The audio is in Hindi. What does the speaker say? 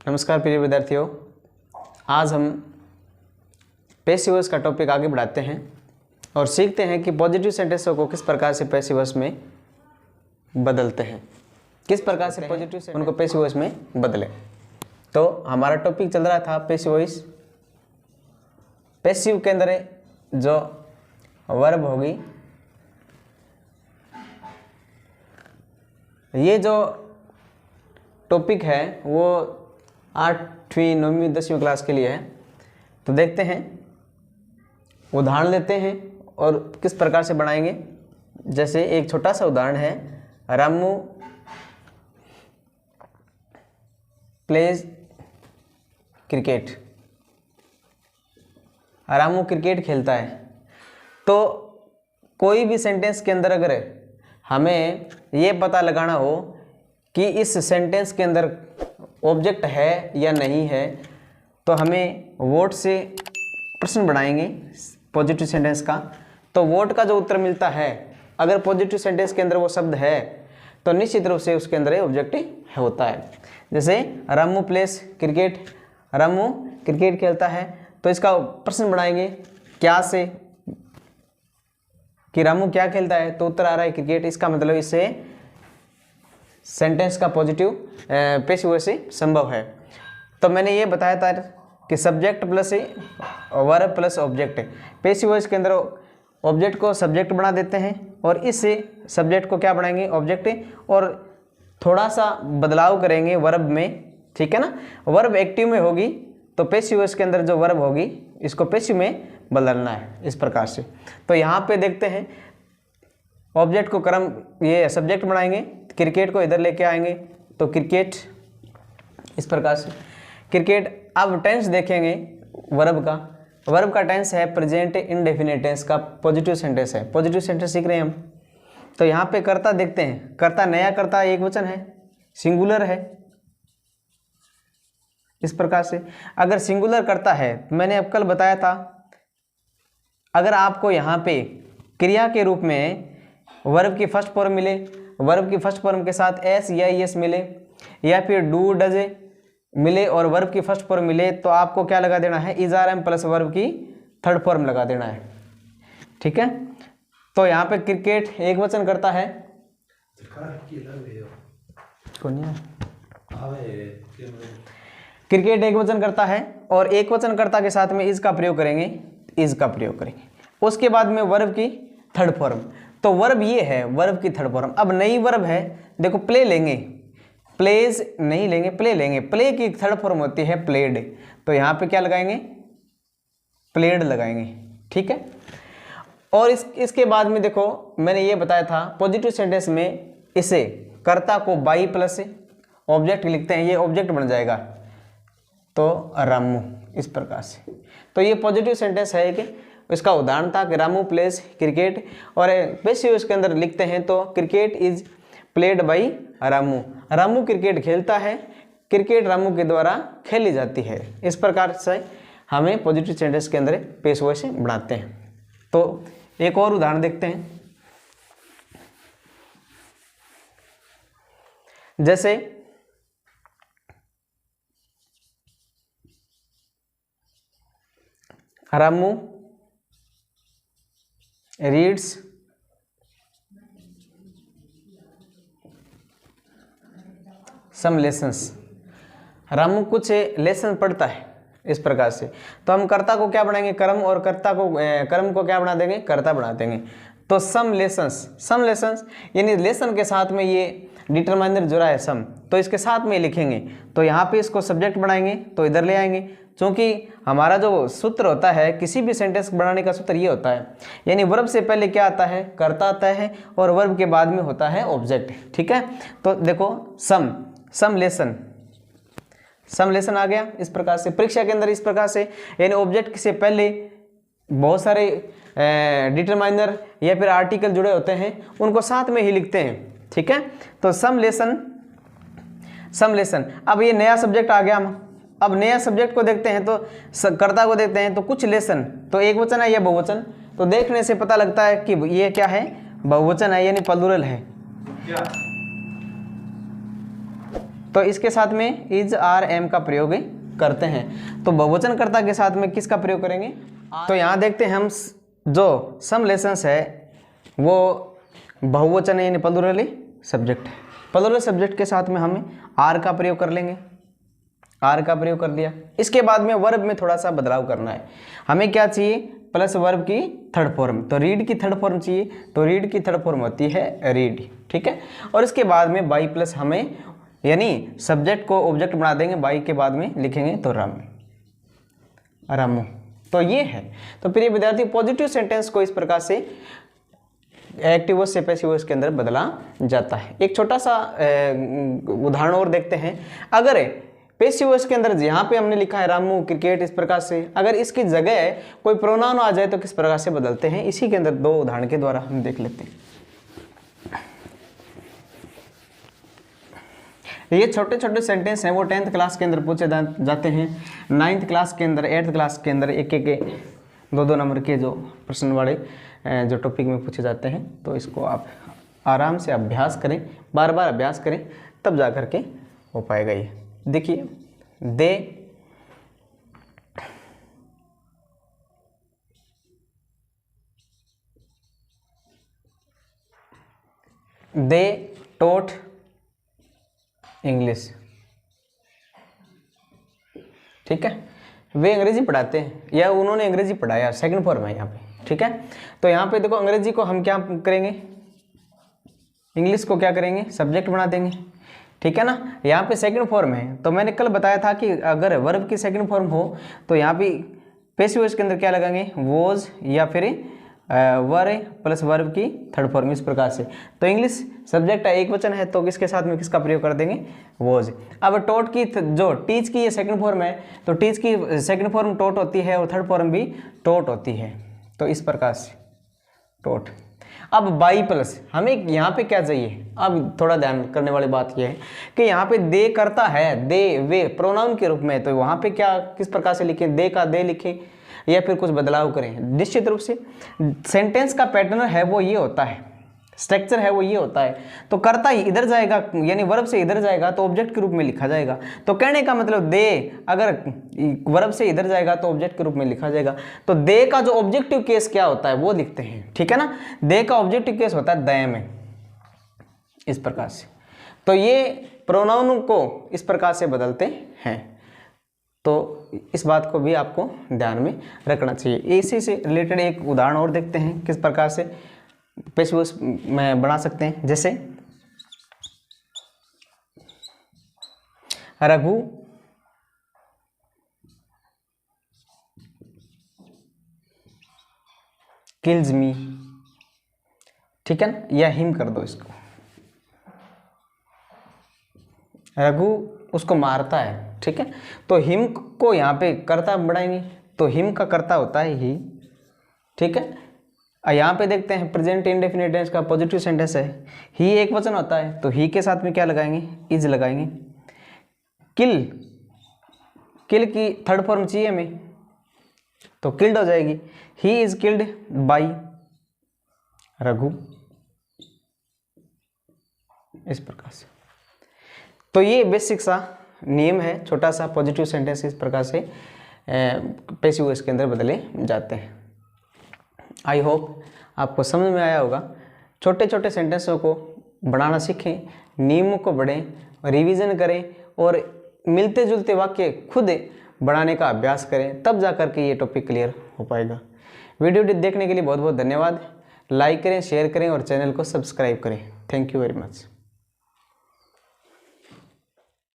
नमस्कार प्रिय विद्यार्थियों, आज हम पैसिव वॉइस का टॉपिक आगे बढ़ाते हैं और सीखते हैं कि पॉजिटिव सेंटेंसों को किस प्रकार से पैसिव वॉइस में बदलते हैं, किस प्रकार से पॉजिटिव सेंटेंस उनको पैसिव वॉइस में बदलें। तो हमारा टॉपिक चल रहा था पैसिव वॉइस। पैसिव के अंदर जो वर्ब होगी, ये जो टॉपिक है वो 8वीं 9वीं 10वीं क्लास के लिए है। तो देखते हैं, उदाहरण लेते हैं और किस प्रकार से बनाएंगे। जैसे एक छोटा सा उदाहरण है, Ramu pledge cricket. Ramu cricket खेलता है। तो कोई भी सेंटेंस के अंदर अगर हमें ये पता लगाना हो कि इस सेंटेंस के अंदर ऑब्जेक्ट है या नहीं है, तो हमें वोट से प्रश्न बनाएंगे पॉजिटिव सेंटेंस का। तो वोट का जो उत्तर मिलता है, अगर पॉजिटिव सेंटेंस के अंदर वो शब्द है तो निश्चित रूप से उसके अंदर ऑब्जेक्ट होता है। जैसे Ramu place cricket, Ramu cricket खेलता है, तो इसका प्रश्न बनाएंगे क्या से, कि रामू क्या खेलता है, तो उत्तर आ रहा है क्रिकेट। इसका मतलब इससे सेंटेंस का पॉजिटिव पैसिव वॉइस से संभव है। तो मैंने ये बताया था कि subject plus verb plus object. Passive voice के अंदर ऑब्जेक्ट को सब्जेक्ट बना देते हैं और इससे सब्जेक्ट को क्या बनाएंगे, ऑब्जेक्ट, और थोड़ा सा बदलाव करेंगे वर्ब में, ठीक है ना। वर्ब एक्टिव में होगी तो पैसिव वॉइस के अंदर जो वर्ब होगी इसको पैसिव में बदलना है, इस प्रकार से। तो यहाँ पे देखते हैं, ऑब्जेक्ट को क्रम ये सब्जेक्ट बनाएंगे, क्रिकेट को इधर लेके आएंगे तो क्रिकेट, इस प्रकार से क्रिकेट। अब टेंस देखेंगे वर्ब का। वर्ब का टेंस है प्रेजेंट इंडेफिनिट टेंस का पॉजिटिव सेंटेंस है। पॉजिटिव सेंटेंस सीख रहे हैं हम। तो यहाँ पे कर्ता देखते हैं, कर्ता नया कर्ता एक वचन है, सिंगुलर है, इस प्रकार से। अगर सिंगुलर कर्ता है, मैंने अब कल बताया था, अगर आपको यहाँ पे क्रिया के रूप में वर्ब की फर्स्ट फॉर्म मिले, वर्ब की फर्स्ट फॉर्म के साथ एस या एस मिले, या फिर डू डज मिले और वर्ब की फर्स्ट फॉर्म मिले, तो आपको क्या लगा देना है, is are am plus verb की थर्ड फॉर्म लगा देना है, ठीक है। तो यहाँ पे क्रिकेट एक वचन करता है, क्रिकेट एक वचन करता है और एक वचन कर्ता के साथ में इज का प्रयोग करेंगे, इज का प्रयोग करेंगे। उसके बाद में वर्ब की थर्ड फॉर्म। तो वर्ब ये है, वर्ब की थर्ड फॉर्म। अब नई वर्ब है, देखो प्ले लेंगे, प्लेज नहीं लेंगे, प्ले लेंगे। प्ले की थर्ड फॉर्म होती है प्लेड, तो यहाँ पे क्या लगाएंगे, प्लेड लगाएंगे, ठीक है। और इसके बाद में देखो, मैंने ये बताया था पॉजिटिव सेंटेंस में इसे कर्ता को बाई प्लस ऑब्जेक्ट लिखते हैं, ये ऑब्जेक्ट बन जाएगा, तो रामू, इस प्रकार से। तो ये पॉजिटिव सेंटेंस है कि इसका उदाहरण था कि रामू प्लेस क्रिकेट, और पैसिव इसके अंदर लिखते हैं तो cricket is played by Ramu. Ramu cricket खेलता है, क्रिकेट रामू के द्वारा खेली जाती है। इस प्रकार से हमें पॉजिटिव सेंटेंस के अंदर पैसिव वॉइस बनाते हैं। तो एक और उदाहरण देखते हैं। जैसे रामू रीड्स सम लेसन्स। रामू कुछ लेसन पढ़ता है, इस प्रकार से। तो हम कर्ता को क्या बनाएंगे, कर्म, और कर्ता को कर्म को क्या बना देंगे, कर्ता बना देंगे। तो सम लेसन्स यानी लेसन के साथ में ये डिटरमाइनर जुड़ा है सम, तो इसके साथ में लिखेंगे। तो यहाँ पे इसको सब्जेक्ट बनाएंगे तो इधर ले आएंगे, क्योंकि हमारा जो सूत्र होता है किसी भी सेंटेंस बनाने का सूत्र ये होता है, यानी वर्ब से पहले क्या आता है, कर्ता आता है, और वर्ब के बाद में होता है ऑब्जेक्ट, ठीक है। तो देखो सम लेसन आ गया, इस प्रकार से। परीक्षा के अंदर इस प्रकार से, यानी ऑब्जेक्ट से पहले बहुत सारे डिटरमाइनर या फिर आर्टिकल जुड़े होते हैं, उनको साथ में ही लिखते हैं, ठीक है। तो सम लेसन। अब ये नया सब्जेक्ट आ गया। हम अब नया सब्जेक्ट को देखते हैं, तो कर्ता को देखते हैं, तो कुछ लेसन, तो एक वचन है या बहुवचन, तो देखने से पता लगता है कि ये क्या है, बहुवचन है, यानी प्लूरल है। तो इसके साथ में इज, आर, एम का प्रयोग करते हैं। तो बहुवचनकर्ता के साथ में किसका प्रयोग करेंगे? तो यहाँ देखते हैं हम जो सम लेसन्स है वो बहुवचन यानी प्लूरल सब्जेक्ट है। प्लूरल सब्जेक्ट के साथ में हम आर का प्रयोग कर लेंगे, आर का प्रयोग कर दिया। इसके बाद में वर्ब में थोड़ा सा बदलाव करना है। हमें क्या चाहिए? प्लस वर्ब की थर्ड फॉर्म। तो रीड की थर्ड फॉर्म चाहिए, तो रीड की थर्ड फॉर्म होती है रीड, ठीक है। और इसके बाद में बाई प्लस हमें यानी सब्जेक्ट को ऑब्जेक्ट बना देंगे, बाई के बाद में लिखेंगे तो रम, रमो। तो ये है। तो प्रिय विद्यार्थी पॉजिटिव सेंटेंस को इस प्रकार से एक्टिव वॉइस से पैसिव वॉइस के अंदर बदला जाता है। एक छोटा सा उदाहरण और देखते हैं। अगर पैसिव वॉइस के अंदर यहाँ पे हमने लिखा है रामू क्रिकेट, इस प्रकार से अगर इसकी जगह कोई प्रोनाउन आ जाए तो किस प्रकार से बदलते हैं, इसी के अंदर दो उदाहरण के द्वारा हम देख लेते हैं। ये छोटे छोटे सेंटेंस हैं वो 10th क्लास के अंदर पूछे जाते हैं, 9th क्लास के अंदर, 8th क्लास के अंदर एक एक 2-2 नंबर के जो प्रश्न वाले जो टॉपिक में पूछे जाते हैं। तो इसको आप आराम से अभ्यास करें, बार बार अभ्यास करें, तब जा कर के हो पाएगा ये। देखिए दे टॉट इंग्लिश, ठीक है। वे अंग्रेजी पढ़ाते हैं या उन्होंने अंग्रेजी पढ़ाया, सेकंड फॉर्म है यहाँ पे, ठीक है। तो यहाँ पे देखो अंग्रेजी को हम क्या करेंगे, इंग्लिश को क्या करेंगे, सब्जेक्ट बना देंगे, ठीक है ना। यहाँ पे सेकंड फॉर्म है। तो मैंने कल बताया था कि अगर वर्ब की सेकंड फॉर्म हो तो यहाँ पे पैसिव वॉइस के अंदर क्या लगाएंगे, वॉज या फिर वर प्लस वर्ब की थर्ड फॉर्म, इस प्रकार से। तो इंग्लिश सब्जेक्ट है, एक वचन है, तो किसके साथ में किसका प्रयोग कर देंगे, वॉज। अब टॉट की जो टीच की ये सेकंड फॉर्म है, तो टीच की सेकंड फॉर्म टॉट होती है और थर्ड फॉर्म भी टॉट होती है। तो इस प्रकार से टॉट। अब बाई प्लस हमें यहाँ पे क्या चाहिए, अब थोड़ा ध्यान करने वाली बात यह है कि यहाँ पे दे करता है, दे वे प्रोनाउन के रूप में, तो वहाँ पे क्या किस प्रकार से लिखें, दे का दे लिखें या फिर कुछ बदलाव करें। निश्चित रूप से सेंटेंस का पैटर्न है वो ये होता है, स्ट्रक्चर है वो ये होता है। तो करता ही इधर जाएगा यानी वर्ब से इधर जाएगा तो ऑब्जेक्ट के रूप में लिखा जाएगा। तो कहने का मतलब दे अगर वर्ब से इधर जाएगा तो ऑब्जेक्ट के रूप में लिखा जाएगा। तो दे का जो ऑब्जेक्टिव केस क्या होता है वो लिखते हैं, ठीक है ना। दे का ऑब्जेक्टिव केस होता है दय में, इस प्रकार से। तो ये प्रोनाउन को इस प्रकार से बदलते हैं। तो इस बात को भी आपको ध्यान में रखना चाहिए। इसी से रिलेटेड एक उदाहरण और देखते हैं किस प्रकार से पैसिव वॉइस में बना सकते हैं। जैसे रघु किल्स मी, ठीक है ना, या हिम कर दो इसको। रघु उसको मारता है, ठीक है। तो हिम को यहाँ पे कर्ता बढ़ाएंगे, तो हिम का कर्ता होता है ही, ठीक है। यहाँ पे देखते हैं प्रेजेंट इंडेफिनिट टेंस का पॉजिटिव सेंटेंस है, ही एक वचन होता है, तो ही के साथ में क्या लगाएंगे, इज लगाएंगे। किल, किल की थर्ड फॉर्म चाहिए हमें, तो किल्ड हो जाएगी, he is killed by Raghu, इस प्रकार से। तो ये बेसिक सा नियम है, छोटा सा पॉजिटिव सेंटेंस इस प्रकार से पैसिव वॉइस के अंदर बदले जाते हैं। आई होप आपको समझ में आया होगा। छोटे छोटे सेंटेंसों को बनाना सीखें, नियमों को पढ़ें, रिवीजन करें और मिलते जुलते वाक्य खुद बनाने का अभ्यास करें, तब जा कर के ये टॉपिक क्लियर हो पाएगा। वीडियो देखने के लिए बहुत बहुत धन्यवाद। लाइक करें, शेयर करें और चैनल को सब्सक्राइब करें। Thank you very much.